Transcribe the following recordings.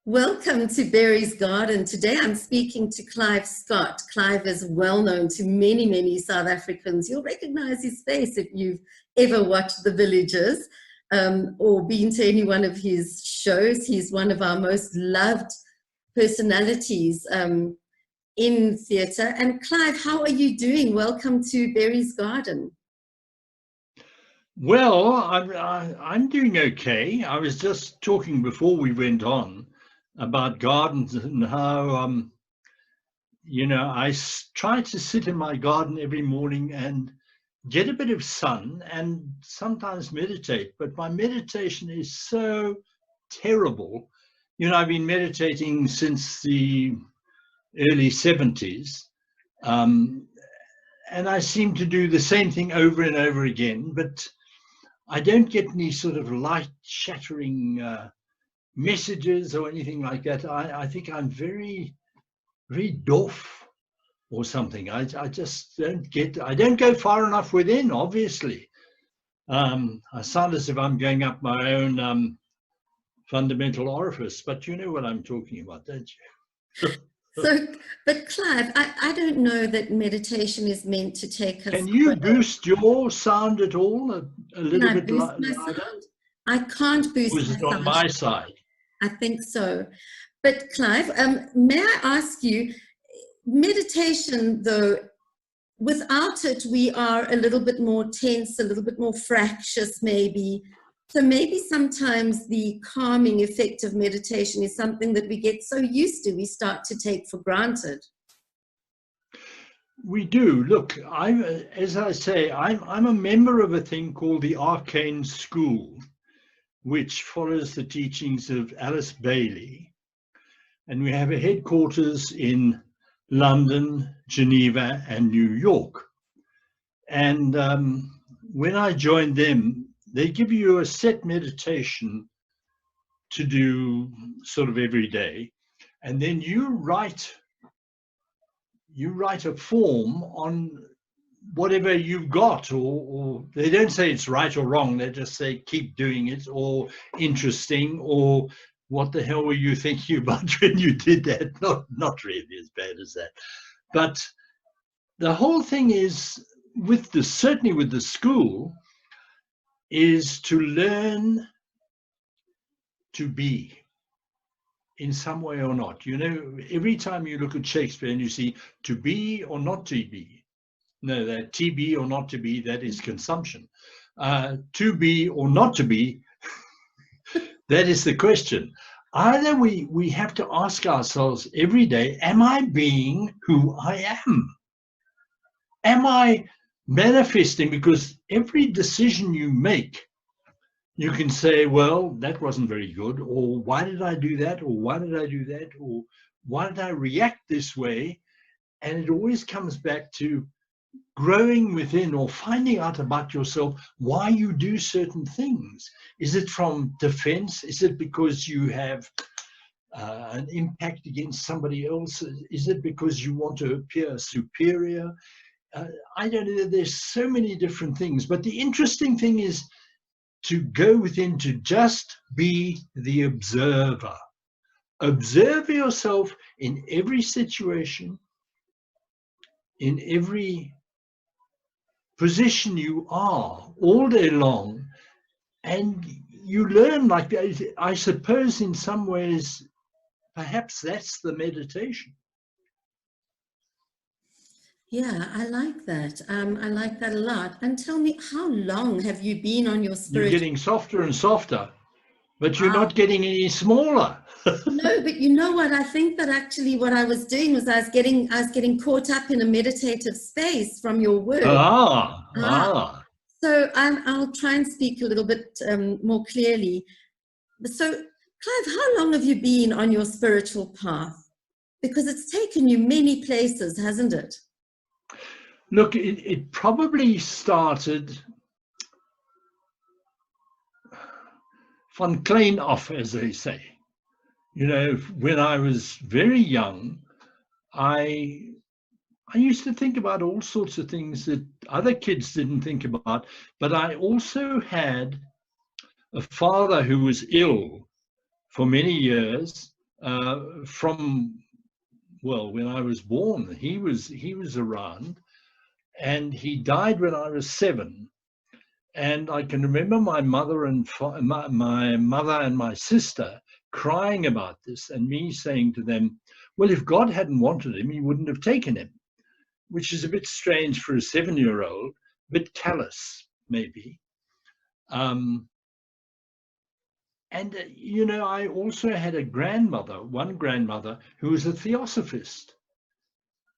Welcome to Barry's Garden. Today I'm speaking to Clive Scott. Clive is well known to many, many South Africans. You'll recognize his face if you've ever watched The Villagers or been to any one of his shows. He's one of our most loved personalities in theatre. And Clive, how are you doing? Welcome to Barry's Garden. Well, I'm doing okay. I was just talking before we went on about gardens and how, I try to sit in my garden every morning and get a bit of sun and sometimes meditate. But my meditation is so terrible. I've been meditating since the early 70s. And I seem to do the same thing over and over again, but I don't get any sort of light-shattering messages or anything like that. I think I'm very, very deaf or something. I just I don't go far enough within, obviously. I sound as if I'm going up my own fundamental orifice, but you know what I'm talking about, don't you? But Clive, I don't know that meditation is meant to take us. Can you boost your sound at all? A little bit louder? I can't boost my sound. Was it on my side? I think so. But Clive, may I ask you, meditation though, without it, we are a little bit more tense, a little bit more fractious maybe. So maybe sometimes the calming effect of meditation is something that we get so used to, we start to take for granted. We do. Look, as I say, I'm a member of a thing called the Arcane School, which follows the teachings of Alice Bailey. And we have a headquarters in London, Geneva, and New York. And when I joined them, they give you a set meditation to do sort of every day. And then you write a form on whatever you've got, or they don't say it's right or wrong, they just say keep doing it, or interesting, or what the hell were you thinking about when you did that? Not really as bad as that. But the whole thing is, certainly with the school, is to learn to be in some way or not. Every time you look at Shakespeare and you see to be or not to be, no, that to be or not to be, that is consumption. To be or not to be, that is the question. Either we have to ask ourselves every day, am I being who I am? Am I manifesting? Because every decision you make, you can say, well, that wasn't very good, or why did I do that, or why did I do that, or why did I react this way? And it always comes back to growing within or finding out about yourself why you do certain things. Is it from defense? Is it because you have an impact against somebody else? Is it because you want to appear superior? I don't know. There's so many different things. But the interesting thing is to go within, to just be the observer. Observe yourself in every situation, in every position you are all day long, and you learn like that. I suppose in some ways, perhaps that's the meditation. Yeah, I like that. I like that a lot. And tell me, how long have you been on your spiritual? You're getting softer and softer, but you're not getting any smaller. No, but you know what? I think that actually what I was doing was I was getting caught up in a meditative space from your work. So I'll try and speak a little bit more clearly. So, Clive, how long have you been on your spiritual path? Because it's taken you many places, hasn't it? Look, it probably started van klein af, as they say. When I was very young, I used to think about all sorts of things that other kids didn't think about, but I also had a father who was ill for many years, from, well, when I was born. He was around, and he died when I was 7. And I can remember my mother and my mother and my sister crying about this, and me saying to them, well, if God hadn't wanted him, he wouldn't have taken him, which is a bit strange for a 7-year-old, a bit callous, maybe. And, you know, I also had one grandmother, who was a theosophist.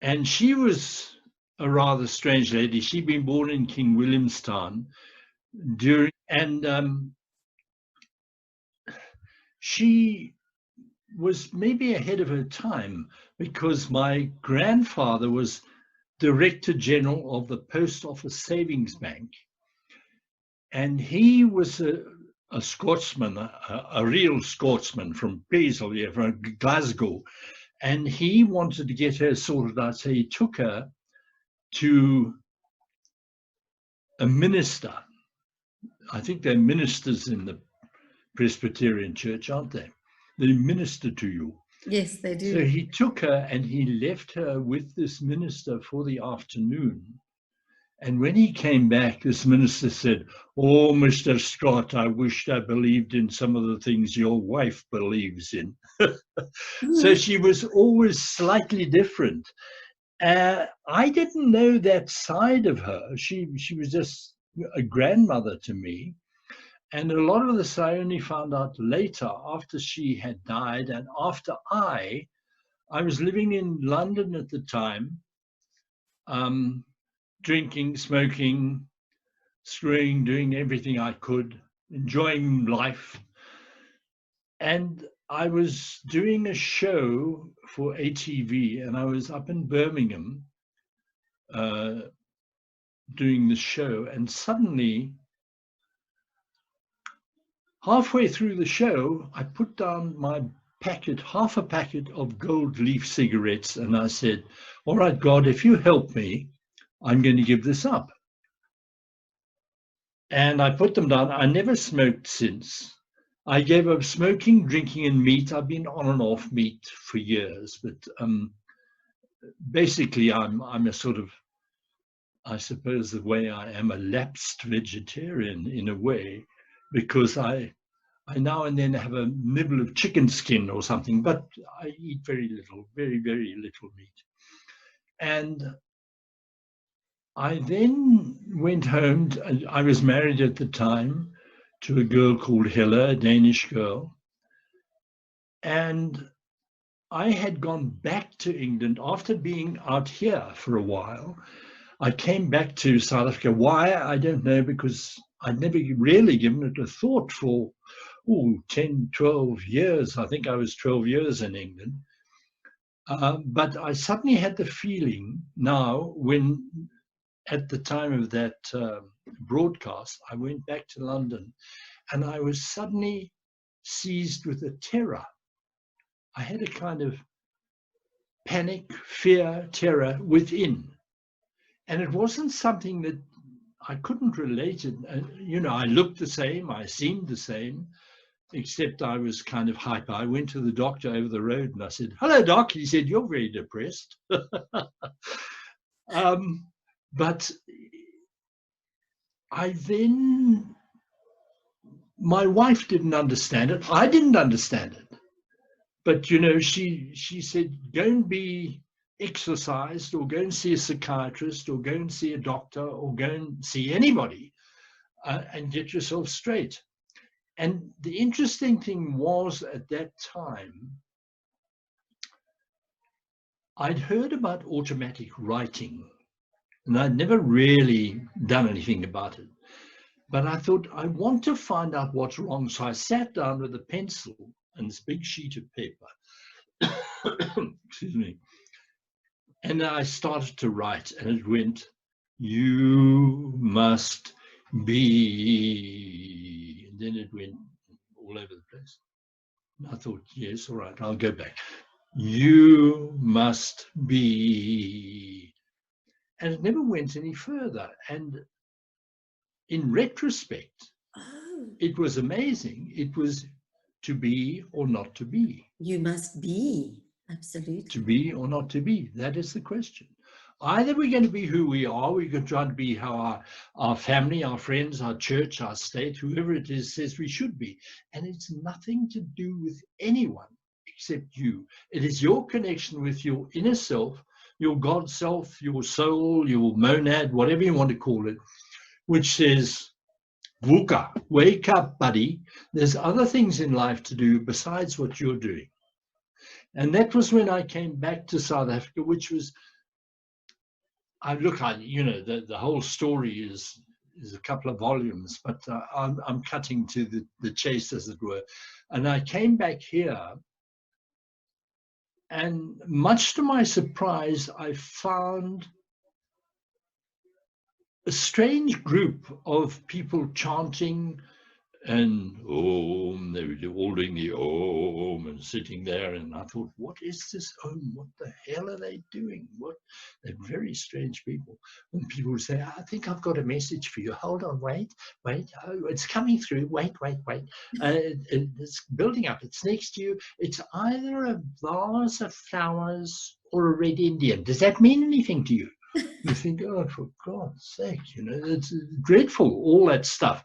And she was a rather strange lady. She'd been born in King Williamstown she was maybe ahead of her time, because my grandfather was Director General of the Post Office Savings Bank. And he was a Scotsman, a real Scotsman from Paisley, from Glasgow. And he wanted to get her sorted out, so he took her to a minister. I think they're ministers in the Presbyterian Church, aren't they? They minister to you. Yes, they do. So he took her and he left her with this minister for the afternoon. And when he came back, this minister said, oh, Mr. Scott, I wished I believed in some of the things your wife believes in. So she was always slightly different. I didn't know that side of her. She was just a grandmother to me. And a lot of this I only found out later, after she had died, and after I was living in London at the time, drinking, smoking, screwing, doing everything I could, enjoying life. And I was doing a show for ATV, and I was up in Birmingham doing the show, and suddenly, halfway through the show, I put down my half a packet of gold leaf cigarettes, and I said, all right, God, if you help me, I'm going to give this up. And I put them down. I never smoked since. I gave up smoking, drinking, and meat. I've been on and off meat for years, but basically I'm a sort of, I suppose the way I am, a lapsed vegetarian in a way, because I now and then have a nibble of chicken skin or something, but I eat very little, very, very little meat. And I then went home. I was married at the time to a girl called Hella, a Danish girl. And I had gone back to England after being out here for a while. I came back to South Africa. Why? I don't know, because I'd never really given it a thought for 10, 12 years. I think I was 12 years in England. But I suddenly had the feeling now, when at the time of that broadcast, I went back to London, and I was suddenly seized with a terror. I had a kind of panic, fear, terror within. And it wasn't something that I couldn't relate it. You know, I looked the same, I seemed the same, except I was kind of hyper. I went to the doctor over the road and I said, hello, doc. He said, you're very depressed. But my wife didn't understand it. I didn't understand it. But, you know, she said, go and be exercised, or go and see a psychiatrist, or go and see a doctor, or go and see anybody and get yourself straight. And the interesting thing was, at that time, I'd heard about automatic writing, and I'd never really done anything about it. But I thought, I want to find out what's wrong. So I sat down with a pencil and this big sheet of paper. Excuse me. And I started to write, and it went, you must be. And then it went all over the place. And I thought, yes, all right, I'll go back. You must be. And it never went any further. And in retrospect, it was amazing. It was to be or not to be. You must be. Absolutely. To be or not to be. That is the question. Either we're going to be who we are, we're going to try to be how our family, our friends, our church, our state, whoever it is says we should be. And it's nothing to do with anyone except you. It is your connection with your inner self, your God self, your soul, your monad, whatever you want to call it, which says, Vuka, wake up, buddy. There's other things in life to do besides what you're doing. And that was when I came back to South Africa, which was, the whole story is a couple of volumes, but I'm cutting to the chase, as it were. And I came back here, and much to my surprise, I found a strange group of people chanting and Om. They were all doing the Om and sitting there, and I thought, what is this Om? What the hell are they doing? They're very strange people. And people would say, I think I've got a message for you. Hold on, wait, oh, it's coming through, wait. It's building up, it's next to you. It's either a vase of flowers or a red Indian. Does that mean anything to you? You think, oh, for God's sake, it's dreadful, all that stuff.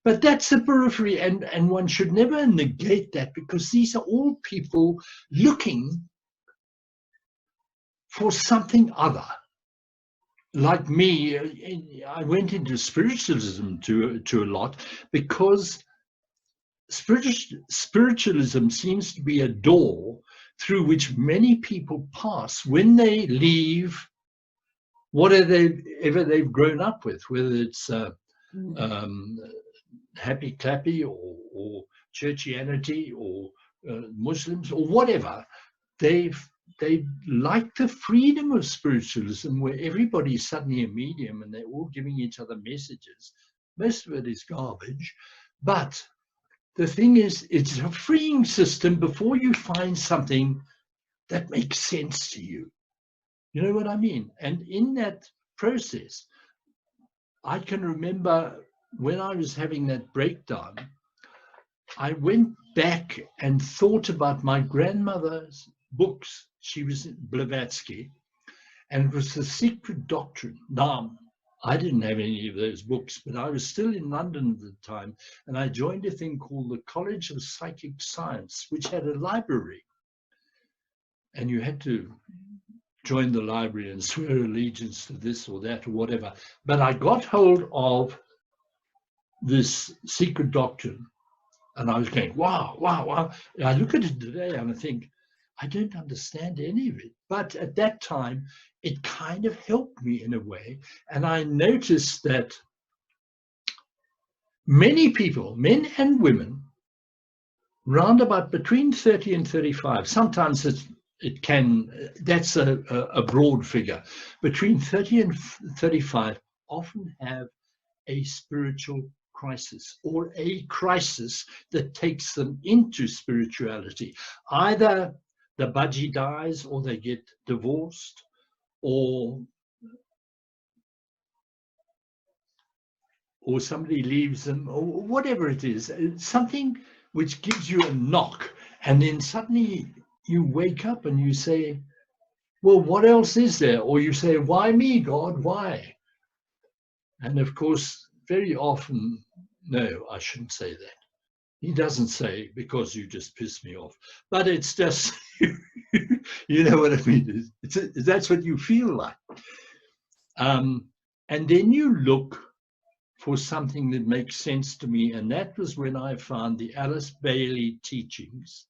But that's the periphery, and one should never negate that, because these are all people looking for something other. Like me, I went into spiritualism to a lot, because spiritualism seems to be a door through which many people pass when they leave whatever they've grown up with, whether it's happy clappy or churchianity or Muslims or whatever. They like the freedom of spiritualism, where everybody's suddenly a medium and they're all giving each other messages. Most of it is garbage, but the thing is, it's a freeing system before you find something that makes sense to you. You know what I mean? And in that process, I can remember when I was having that breakdown, I went back and thought about my grandmother's books. She was Blavatsky, and it was The Secret Doctrine. Now, I didn't have any of those books, but I was still in London at the time, and I joined a thing called the College of Psychic Science, which had a library. And you had to join the library and swear allegiance to this or that or whatever. But I got hold of this Secret Doctrine, and I was going, wow. And I look at it today and I think, I don't understand any of it. But at that time, it kind of helped me in a way. And I noticed that many people, men and women, round about between 30 and 35, sometimes that's a broad figure, between 30 and 35 often have a spiritual crisis, or a crisis that takes them into spirituality. Either the budgie dies, or they get divorced, or somebody leaves them, or whatever it is, something which gives you a knock, and then suddenly you wake up and you say, well, what else is there? Or you say, why me, God, why? And of course, very often, no, I shouldn't say that. He doesn't say, because you just pissed me off. But it's just, you know what I mean? That's what you feel like. And then you look for something that makes sense to me. And that was when I found the Alice Bailey teachings.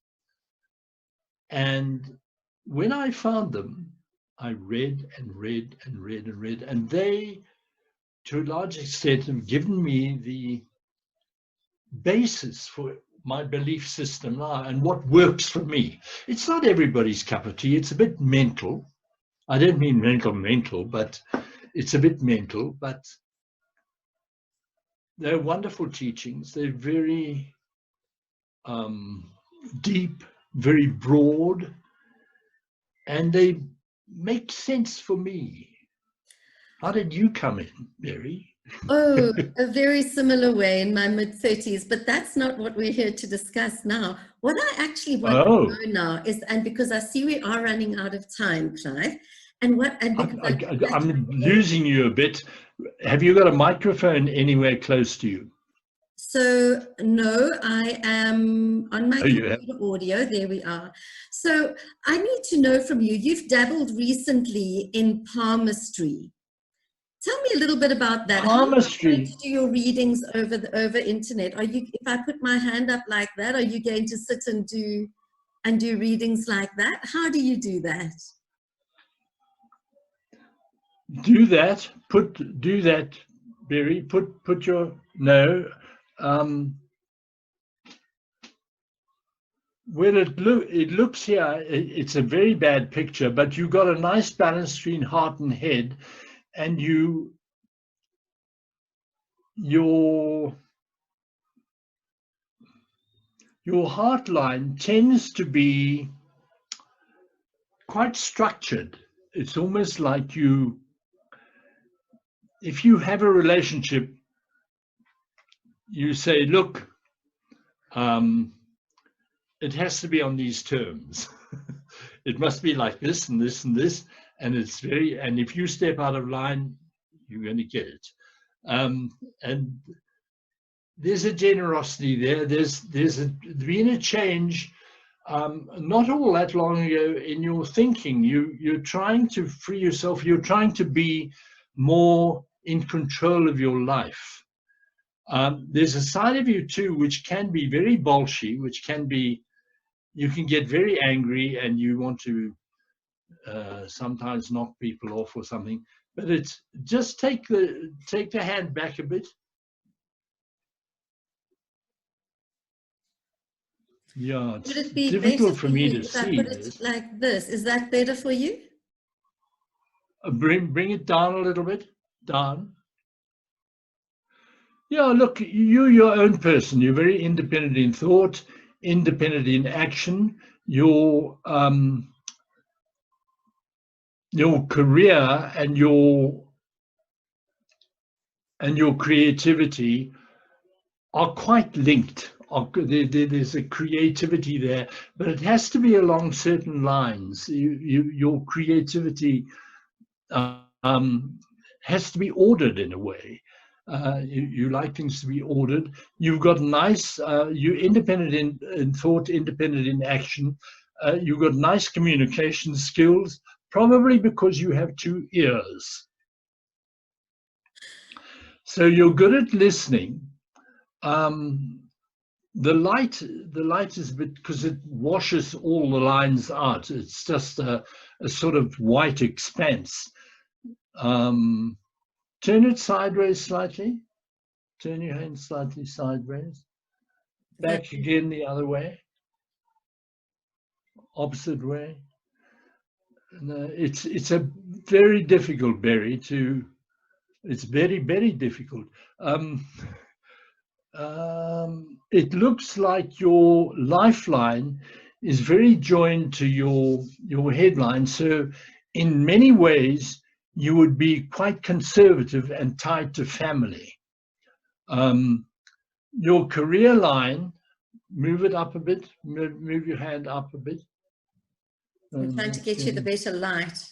And when I found them, I read and read and read and read. And they, to a large extent, have given me the basis for my belief system now and what works for me. It's not everybody's cup of tea. It's a bit mental. I don't mean mental, but it's a bit mental. But they're wonderful teachings. They're very deep, very broad, and they make sense for me. How did you come in, Mary? Oh, a very similar way in my mid-30s, but that's not what we're here to discuss now. What I actually want to Oh, know now is, and because I see we are running out of time, Clive, and because I'm losing you a bit. Have you got a microphone anywhere close to you? so no, I am on my Oh, you have. computer audio. There we are. So I need to know from you. You've dabbled recently in palmistry. Tell me a little bit about that. How are you going Palmistry. to do your readings over internet? Are you, if I put my hand up like that, are you going to sit and do readings like that? How do you do that? Do that. Do that, Berry. Put your no. Um, well, it looks here. It's a very bad picture, but you got a nice balance between heart and head, and your heart line tends to be quite structured. It's almost like if you have a relationship, you say, look, it has to be on these terms. It must be like this and this and this. And and if you step out of line, you're going to get it. And there's a generosity there. There's been a change not all that long ago in your thinking. You're trying to free yourself. You're trying to be more in control of your life. There's a side of you too which can be very bolshy, which can be, you can get very angry and you want to sometimes knock people off or something. But it's just take the hand back a bit. Yeah, Would it's it be better difficult for for me you to if I see put it this. like this? Is that better for you? Bring it down a little bit. Down. Yeah, look, you're your own person. You're very independent in thought, independent in action. Your career and your creativity are quite linked. There's a creativity there, but it has to be along certain lines. Your creativity has to be ordered in a way. You like things to be ordered. You've got nice, you're independent in thought, independent in action. You've got nice communication skills, probably because you have two ears. So you're good at listening. The light is a bit, because it washes all the lines out. It's just a sort of white expanse. Turn it sideways slightly. Turn your hand slightly sideways. Back again the other way. Opposite way. No, it's a very difficult berry to. It's very, very difficult. It looks like your lifeline is very joined to your headline. So in many ways, you would be quite conservative and tied to family. Your career line, move it up a bit, move your hand up a bit. I'm trying to get you the better light.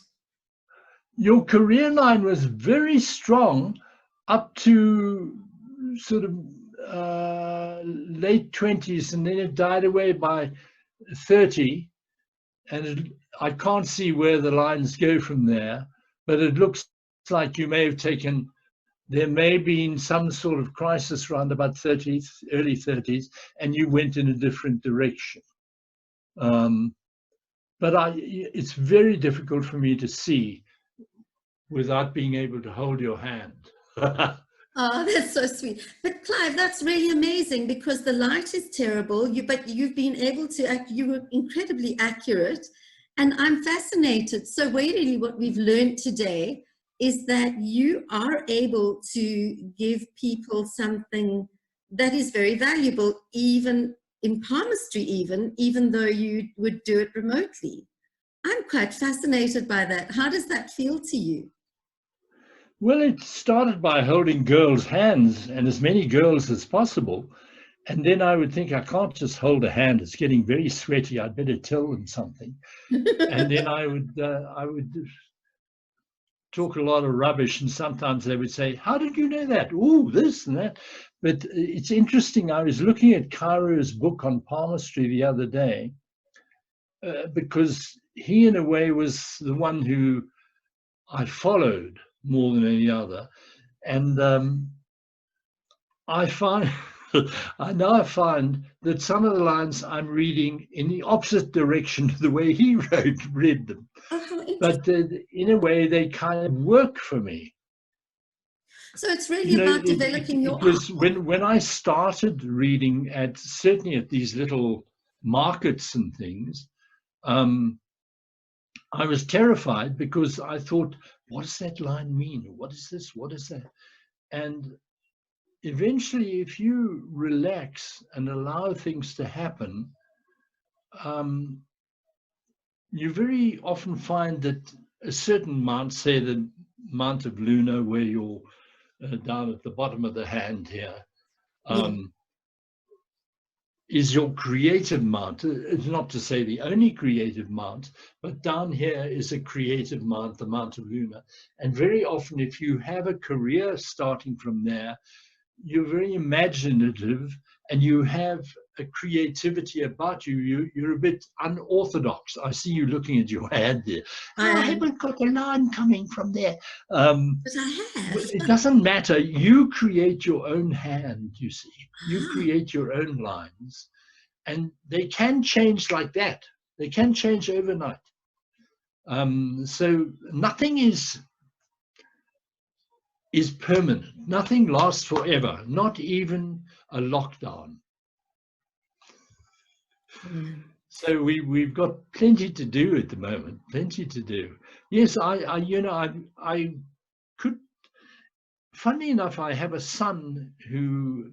Your career line was very strong up to sort of late 20s, and then it died away by 30. And I can't see where the lines go from there, but it looks like you may have taken, there may have been some sort of crisis around about 30s, early 30s, and you went in a different direction. But it's very difficult for me to see without being able to hold your hand. Oh, that's so sweet. But Clive, that's really amazing, because the light is terrible, but you've been able to, you were incredibly accurate, and I'm fascinated. So really what we've learned today is that you are able to give people something that is very valuable, even in palmistry, even though you would do it remotely. I'm quite fascinated by that. How does that feel to you? Well, it started by holding girls' hands, and as many girls as possible. And then I would think, I can't just hold a hand. It's getting very sweaty. I'd better tell them something. And then I would talk a lot of rubbish, and sometimes they would say, how did you know that? Oh, this and that. But it's interesting. I was looking at Cairo's book on palmistry the other day, because he, in a way, was the one who I followed more than any other. And I find I now find that some of the lines I'm reading in the opposite direction to the way he read them. Oh, But in a way, they kind of work for me. so it's really about developing your Because when I started reading certainly at these little markets and things, I was terrified because I thought, what does that line mean? What is this? What is that? And eventually, if you relax and allow things to happen, you very often find that a certain mount, say the Mount of Luna, where you're down at the bottom of the hand here, is your creative mount. It's not to say the only creative mount, but down here is a creative mount, the Mount of Luna. And very often, if you have a career starting from there, you're very imaginative and you have a creativity about you. You're a bit unorthodox. I see you looking at your hand there. I haven't got a line coming from there. But I have. It doesn't matter. You create your own hand, you see. You create your own lines. And they can change like that. They can change overnight. So nothing is permanent. Nothing lasts forever, not even a lockdown. So we've got plenty to do at the moment, plenty to do. Yes, I could, funnily enough, I have a son who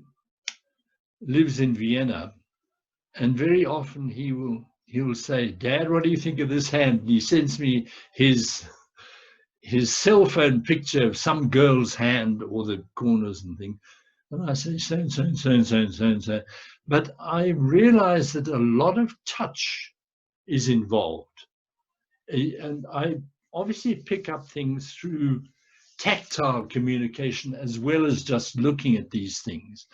lives in Vienna, and very often he will say, Dad, what do you think of this hand? And he sends me his cell phone picture of some girl's hand or the corners and things. And I say, so and so and so and so and so and so. But I realize that a lot of touch is involved. And I obviously pick up things through tactile communication as well as just looking at these things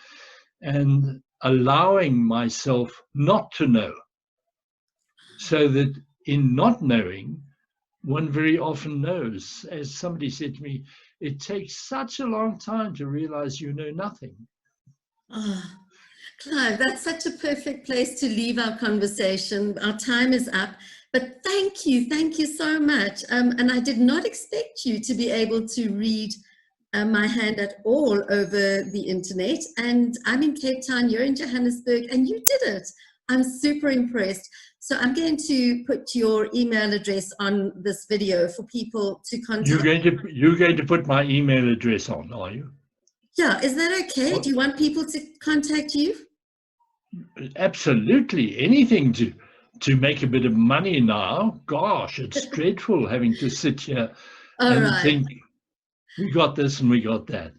and allowing myself not to know. So that in not knowing, one very often knows. As somebody said to me, it takes such a long time to realize you know nothing. Oh, Clive, that's such a perfect place to leave our conversation. Our time is up, but thank you so much. And I did not expect you to be able to read my hand at all over the internet. And I'm in Cape Town, you're in Johannesburg, and you did it. I'm super impressed. So I'm going to put your email address on this video for people to contact. You're going to put my email address on, are you? Yeah, is that okay? Do you want people to contact you? Absolutely. Anything to make a bit of money now. Gosh, it's dreadful having to sit here and think, we got this and we got that.